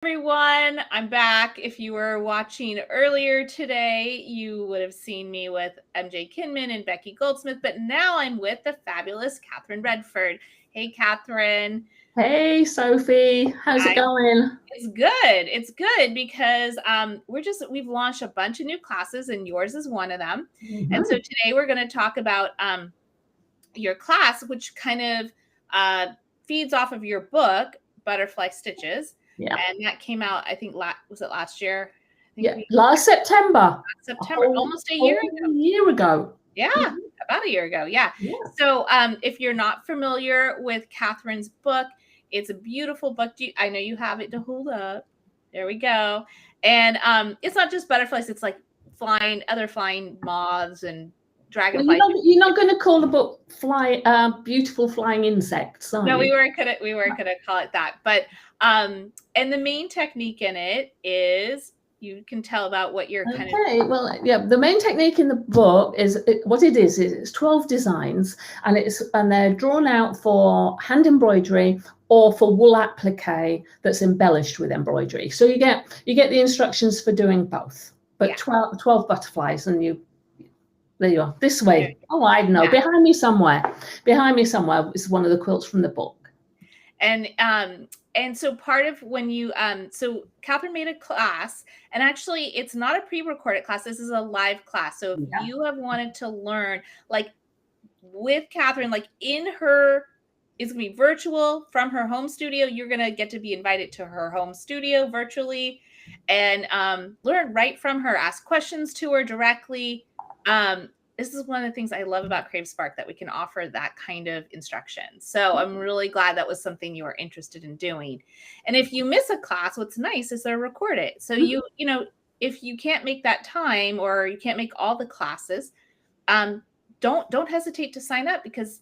Everyone, I'm back. If you were watching earlier today, you would have seen me with MJ Kinman and Becky Goldsmith, but now I'm with the fabulous Catherine Redford. Hey, Catherine. Hey, Sophie, how's it going? It's good. It's good because we've launched a bunch of new classes, and yours is one of them. And so today we're going to talk about your class, which kind of feeds off of your book, Butterfly Stitches. Yeah. And that came out, I think, was it last year? Last September. Almost a year ago. A year ago. Yeah, about a year ago. Yeah. So if you're not familiar with Catherine's book, it's a beautiful book. I know you have it to hold up. There we go. And it's not just butterflies. It's like other flying moths and dragonflies. Well, you're not going to call the book Beautiful Flying Insects, are you? No, we weren't gonna call it that. But and the main technique in it is, you can tell about what you're kind of... Okay, well, yeah, the main technique in the book is it's 12 designs, and they're drawn out for hand embroidery or for wool applique that's embellished with embroidery. So you get the instructions for doing both, but 12 butterflies, and there you are, this way. Oh, I know, behind me somewhere is one of the quilts from the book. And so part of when you, so Catherine made a class, and actually it's not a pre-recorded class. This is a live class. So if you have wanted to learn, like with Catherine, like it's going to be virtual from her home studio. You're going to get to be invited to her home studio virtually and learn right from her, ask questions to her directly. This is one of the things I love about Crave Spark, that we can offer that kind of instruction. So I'm really glad that was something you were interested in doing. And if you miss a class, what's nice is they're recorded. So you know, if you can't make that time, or you can't make all the classes, don't hesitate to sign up, because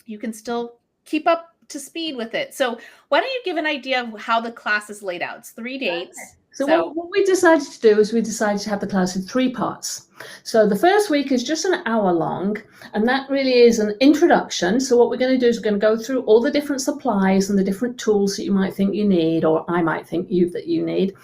you can still keep up to speed with it. So why don't you give an idea of how the class is laid out? It's 3 dates. Okay. So what we decided to do is we decided to have the class in 3 parts. So the first week is just an hour long, and that really is an introduction. So what we're going to do is we're going to go through all the different supplies and the different tools that you might think you need, or I might think that you need.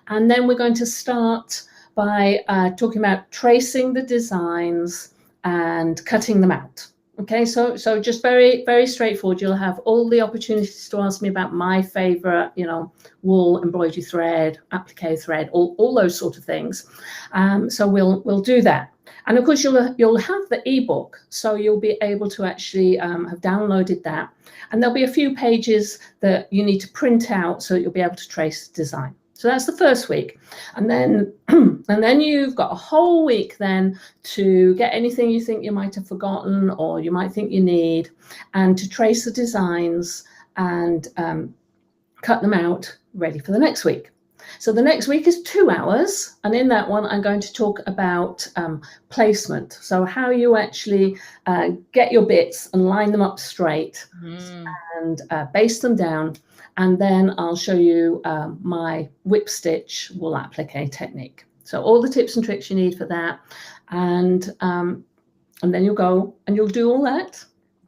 And then we're going to start by talking about tracing the designs and cutting them out. Okay, so just very, very straightforward. You'll have all the opportunities to ask me about my favorite, wool, embroidery thread, applique thread, all those sort of things. So we'll do that. And of course, you'll have the ebook, so you'll be able to actually have downloaded that. And there'll be a few pages that you need to print out so that you'll be able to trace the design. So that's the first week, and then you've got a whole week then to get anything you think you might have forgotten or you might think you need, and to trace the designs and cut them out ready for the next week. So the next week is 2 hours, and in that one I'm going to talk about placement. So how you actually get your bits and line them up straight and baste them down. And then I'll show you my whip stitch wool applique technique. So all the tips and tricks you need for that. And then you'll go and you'll do all that,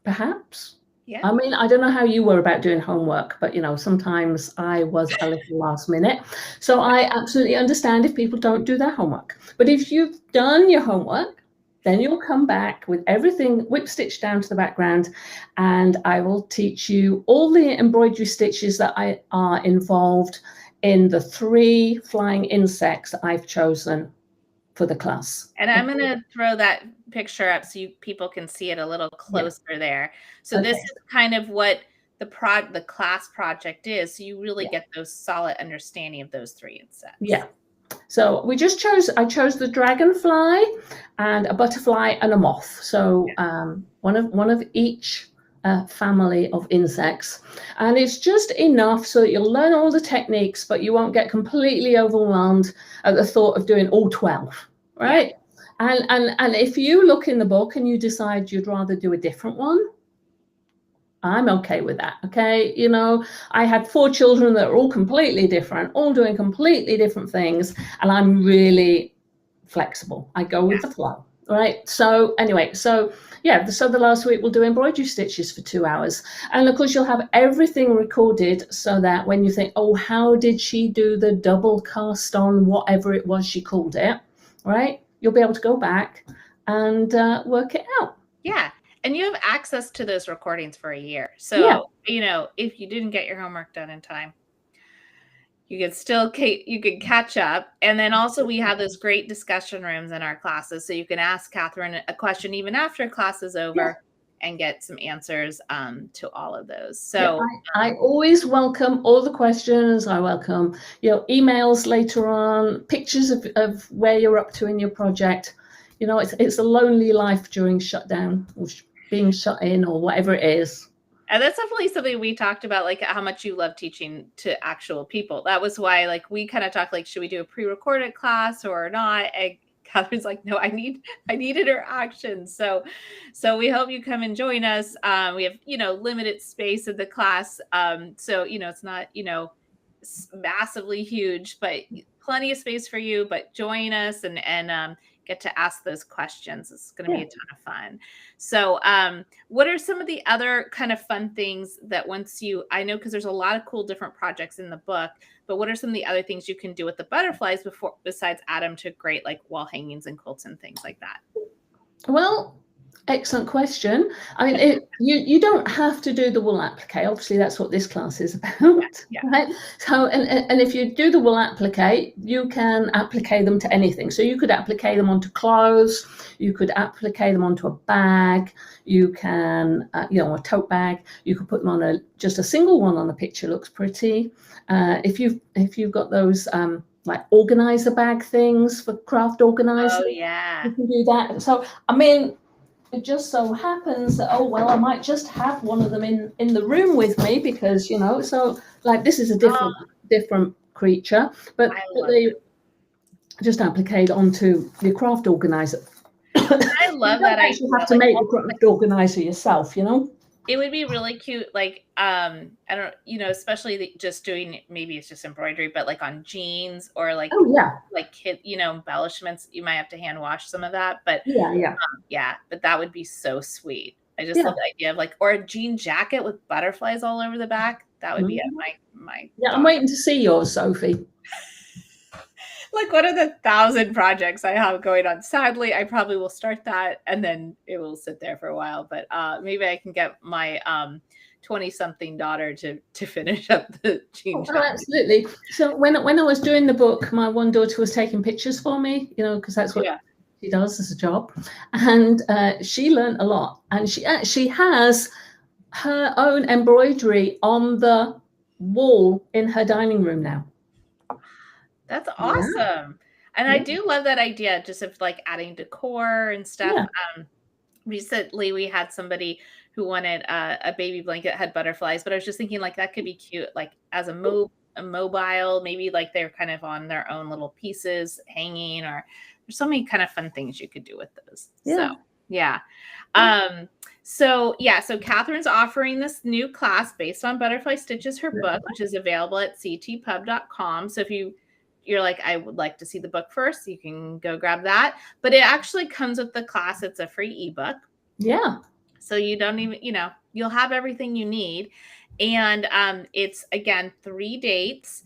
perhaps. Yeah. I mean, I don't know how you were about doing homework, but, sometimes I was a little last minute. So I absolutely understand if people don't do their homework. But if you've done your homework, then you'll come back with everything whip stitched down to the background, and I will teach you all the embroidery stitches that are involved in the 3 flying insects that I've chosen for the class. And I'm going to throw that picture up so people can see it a little closer there. So this is kind of what the class project is. So you really get those solid understanding of those 3 insects. Yeah. So I chose the dragonfly and a butterfly and a moth. So one of each family of insects. And it's just enough so that you'll learn all the techniques, but you won't get completely overwhelmed at the thought of doing all 12, right? Yeah. And if you look in the book and you decide you'd rather do a different one, I'm okay with that. Okay. I had 4 children that are all completely different, all doing completely different things. And I'm really flexible. I go with the flow. right? So anyway, so yeah, so the last week we'll do embroidery stitches for 2 hours. And of course you'll have everything recorded so that when you think, oh, how did she do the double cast on whatever it was she called it, right? You'll be able to go back and work it out. Yeah. And you have access to those recordings for a year. So, if you didn't get your homework done in time, you can catch up. And then also we have those great discussion rooms in our classes. So you can ask Catherine a question even after class is over and get some answers to all of those. So I always welcome all the questions. I welcome emails later on, pictures of where you're up to in your project. It's a lonely life during shutdown or being shut in or whatever it is. And that's definitely something we talked about, like how much you love teaching to actual people. That was why, like, we kind of talked, like, should we do a pre-recorded class or not? And Catherine's like, no, I need interaction. So we hope you come and join us. We have, limited space in the class. So, it's not, massively huge, but plenty of space for you. But join us and get to ask those questions. It's going to be a ton of fun. So what are some of the other kind of fun things that I know, because there's a lot of cool different projects in the book, but what are some of the other things you can do with the butterflies besides add them to great like wall hangings and quilts and things like that? Well, excellent question. I mean, you don't have to do the wool appliqué. Obviously, that's what this class is about, right? So, and if you do the wool appliqué, you can appliqué them to anything. So you could appliqué them onto clothes. You could appliqué them onto a bag. You can, a tote bag. You could put them on just a single one on the picture. Looks pretty. If you've got those like organizer bag things for craft organizer, you can do that. So, I mean, it just so happens that, I might just have one of them in the room with me because, so like this is a different creature, but they just appliqué onto your craft organizer. I love that idea. You have to make the craft organizer yourself, It would be really cute, like, I don't, especially just doing, maybe it's just embroidery, but like on jeans or like, like kid, embellishments, you might have to hand wash some of that, but but that would be so sweet. I just love the idea of like, or a jean jacket with butterflies all over the back. That would be my. Yeah, I'm waiting to see yours, Sophie. Like one of the 1,000 projects I have going on. Sadly, I probably will start that and then it will sit there for a while. But maybe I can get my 20-something daughter to finish up the jean jacket. Absolutely. So when I was doing the book, my one daughter was taking pictures for me, because that's what she does as a job. And she learned a lot. And she actually has her own embroidery on the wall in her dining room now. That's awesome. And I do love that idea just of like adding decor and stuff. Recently we had somebody who wanted a baby blanket that had butterflies, but I was just thinking like that could be cute, like as a mobile, maybe like they're kind of on their own little pieces hanging, or there's so many kind of fun things you could do with those. So Catherine's offering this new class based on Butterfly Stitches, her book, which is available at ctpub.com. So if you're like, I would like to see the book first, you can go grab that. But it actually comes with the class. It's a free ebook. Yeah. So you don't even, you'll have everything you need. And it's, again, 3 dates,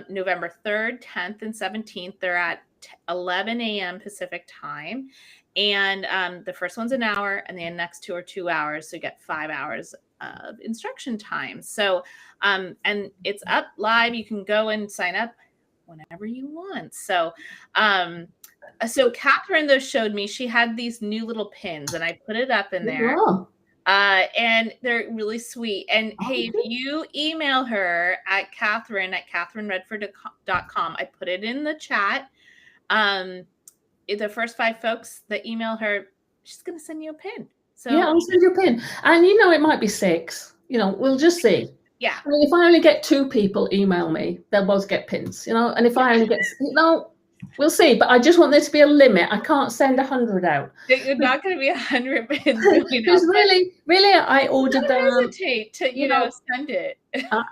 November 3rd, 10th, and 17th. They're at 11 a.m. Pacific time. And the first one's an hour, and the next 2 are 2 hours. So you get 5 hours of instruction time. So, and it's up live. You can go and sign up whenever you want. So, so Catherine, though, showed me she had these new little pins, and I put it up in there. And they're really sweet. And hey, if you email her at catherineredford.com, I put it in the chat. The first 5 folks that email her, she's going to send you a pin. So I'll send you a pin. And it might be 6. We'll just see. Yeah. I mean, if I only get 2 people email me, they'll both get pins, and if I only get, we'll see. But I just want there to be a limit. I can't send 100 out. You're not going to be 100 pins. Because really, I ordered them. Don't hesitate to, send it.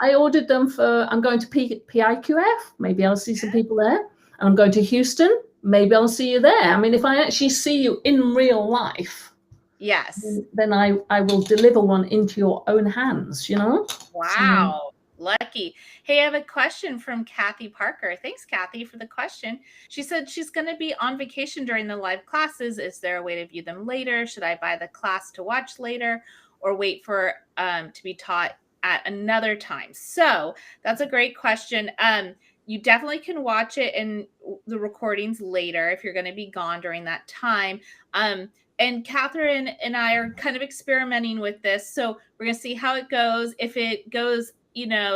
I ordered them for, I'm going to PIQF. Maybe I'll see some people there. I'm going to Houston. maybe I'll see you there. I mean, if I actually see you in real life, yes, then I will deliver one into your own hands, you know? Wow. So, lucky. Hey, I have a question from Kathy Parker. Thanks, Kathy, for the question. She said she's going to be on vacation during the live classes. Is there a way to view them later? Should I buy the class to watch later or wait for to be taught at another time? So that's a great question. You definitely can watch it in the recordings later if you're going to be gone during that time. And Catherine and I are kind of experimenting with this. So we're going to see how it goes. If it goes,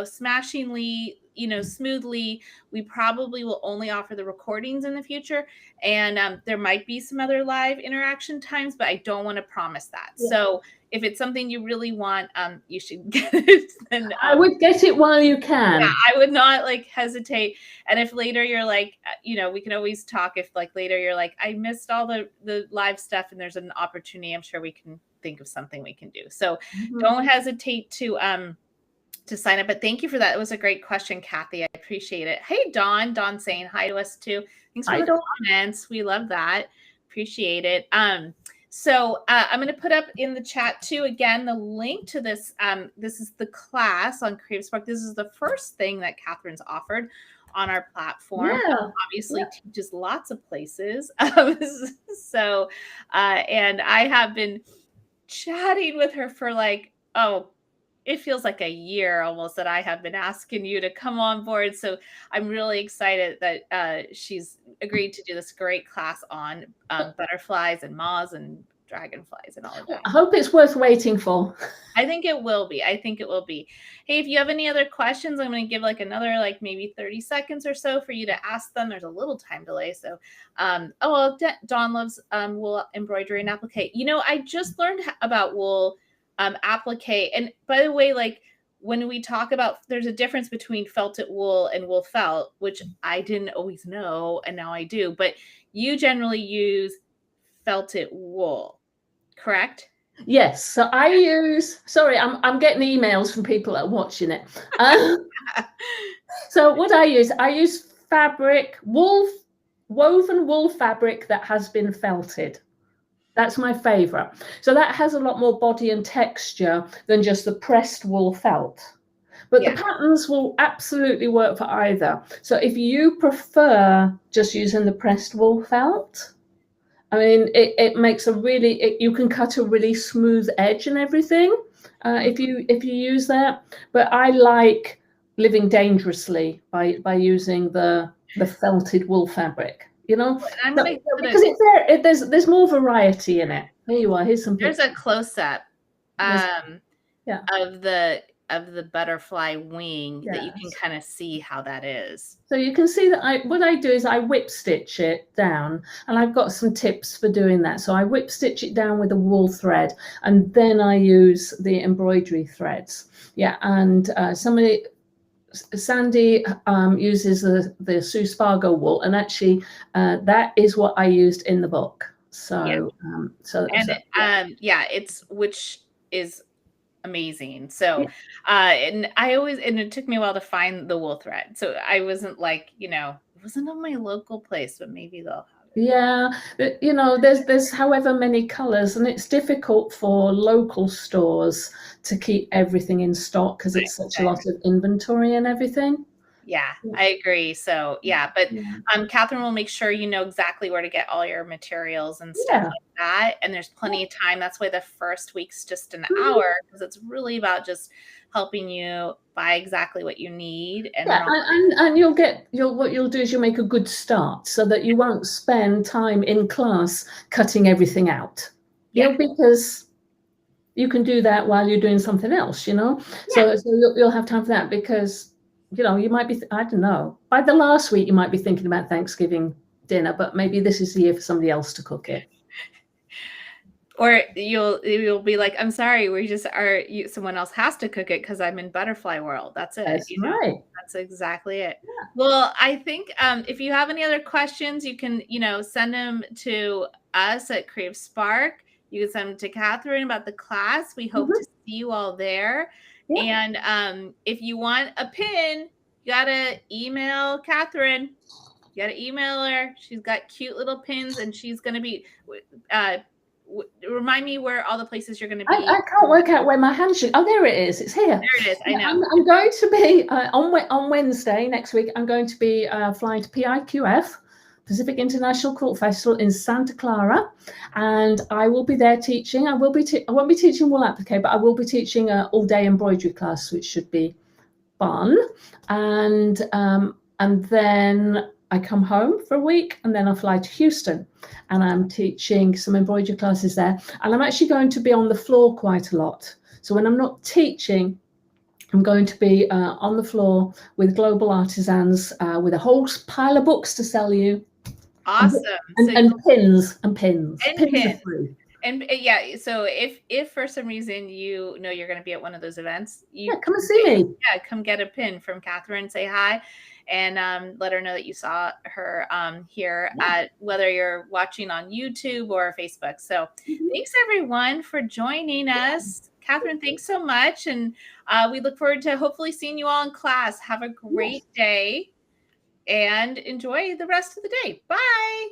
smashingly, smoothly, we probably will only offer the recordings in the future. And there might be some other live interaction times, but I don't want to promise that. Yeah. So if it's something you really want, you should get it. And, I would get it while you can. Yeah, I would not hesitate. And if later you're we can always talk. If later you're like, I missed all the live stuff and there's an opportunity, I'm sure we can think of something we can do. So don't hesitate to sign up. But thank you for that. It was a great question, Kathy. I appreciate it. Hey, Dawn saying hi to us too. Thanks for the comments. We love that. Appreciate it. So I'm going to put up in the chat too, again, the link to this. This is the class on Creative Spark. This is the first thing that Catherine's offered on our platform. Yeah. Obviously teaches lots of places. So, and I have been chatting with her for it feels like a year almost that I have been asking you to come on board. So I'm really excited that she's agreed to do this great class on butterflies and moths and dragonflies and all of that. I hope it's worth waiting for. I think it will be. Hey, if you have any other questions, I'm going to give another maybe 30 seconds or so for you to ask them. There's a little time delay. So, Dawn loves wool embroidery and appliqué. I just learned about wool appliqué. And by the way, when we talk about, there's a difference between felted wool and wool felt, which I didn't always know, and now I do. But you generally use felted wool, correct? Yes. So I use. Sorry, I'm getting emails from people that are watching it. So what I use fabric, woven wool fabric that has been felted. That's my favorite. So that has a lot more body and texture than just the pressed wool felt. But the patterns will absolutely work for either. So if you prefer just using the pressed wool felt, I mean, it makes you can cut a really smooth edge and everything if you use that. But I like living dangerously by using the felted wool fabric. Because there's more variety in it. Here you are. Here's some pictures. There's a close-up of the butterfly wing that you can kind of see how that is. So you can see that what I do is I whip stitch it down, and I've got some tips for doing that. So I whip stitch it down with a wool thread, and then I use the embroidery threads. Yeah, and Sandy uses the Sue Spargo wool, and actually that is what I used in the book. So it's which is amazing. So and it took me a while to find the wool thread. So I wasn't it wasn't on my local place, but maybe they'll have it. Yeah, there's however many colors, and it's difficult for local stores to keep everything in stock because it's such a lot of inventory and everything. Yeah, I agree. So but Catherine will make sure you know exactly where to get all your materials and stuff like that. And there's plenty of time. That's why the first week's just an hour, because it's really about just helping you buy exactly what you need. And what you'll do is you'll make a good start so that you won't spend time in class cutting everything out. Because you can do that while you're doing something else, So you'll have time for that, because you might be, I don't know, by the last week, you might be thinking about Thanksgiving dinner, but maybe this is the year for somebody else to cook it. Or you'll be like, I'm sorry, someone else has to cook it because I'm in butterfly world. That's it. That's right. That's exactly it. Yeah. Well, I think if you have any other questions, you can, send them to us at Creative Spark. You can send them to Catherine about the class. We hope to see you all there. Yeah. And if you want a pin, you got to email Catherine. You got to email her. She's got cute little pins, and she's going to be. Remind me where all the places you're going to be. I can't work out where my handshake. Oh, there it is. It's here. There it is. I know. I'm going to be on Wednesday next week. I'm going to be flying to PIQF, Pacific International Quilt Festival in Santa Clara, and I will be there teaching. I won't be teaching wool appliqué, but I will be teaching an all-day embroidery class, which should be fun. And then I come home for a week, and then I fly to Houston, and I'm teaching some embroidery classes there. And I'm actually going to be on the floor quite a lot. So when I'm not teaching, I'm going to be on the floor with global artisans with a whole pile of books to sell you. Awesome. And pins. Pins are free. And yeah, so if for some reason you know you're going to be at one of those events, come and see me. Yeah, come get a pin from Catherine, say hi, and let her know that you saw her here at whether you're watching on YouTube or Facebook. So thanks everyone for joining us. Catherine, thanks so much, and we look forward to hopefully seeing you all in class. Have a great day and enjoy the rest of the day. Bye.